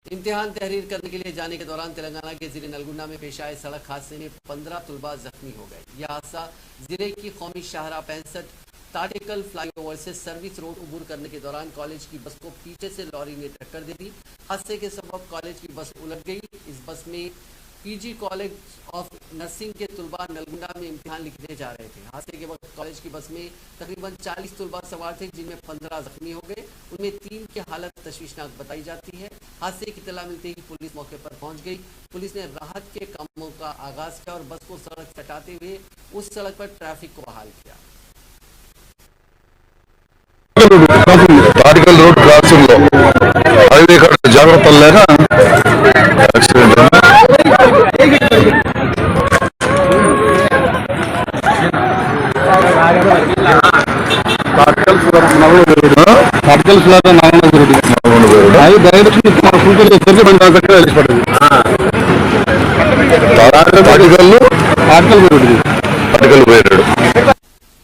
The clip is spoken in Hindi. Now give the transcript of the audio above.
इम्तिहान तहरीर करने के लिए जाने के दौरान तेलंगाना के जिले नलगुंडा में पेश आए सड़क हादसे में 15 तुलबा जख्मी हो गए। यह हादसा जिले की कौमी शाहराह 65 ताटेकल फ्लाईओवर से सर्विस रोड उबूर करने के दौरान कॉलेज की बस को पीछे से लॉरी ने टक्कर दे दी। हादसे के सबब कॉलेज की बस उलट गई। इस बस में पीजी कॉलेज ऑफ नर्सिंग के तुलबा नलगुंडा में इम्तिहान लिखने जा रहे थे। हादसे के वक्त कॉलेज की बस में तकरीबन 40 तुलबा सवार थे, जिनमें 15 जख्मी हो गए। उनमें 3 की हालत तशवीशनाक बताई जाती है। हादसे की इत्तला मिलते ही पुलिस मौके पर पहुंच गई। पुलिस ने राहत के कामों का आगाज किया और बस को सड़क से हटाते हुए उस सड़क पर ट्रैफिक को बहाल किया। ताटिकल रोड क्रॉसिंग లో హైవే జాగ్రత్తలు లేక యాక్సిడెంట్ ताटिकल फ्लावर అది డైరెక్షన్ ఫుల్ చేస్తే బండి దగ్గర వెళ్ళిపోతుంది తాటికల్ పోయాడు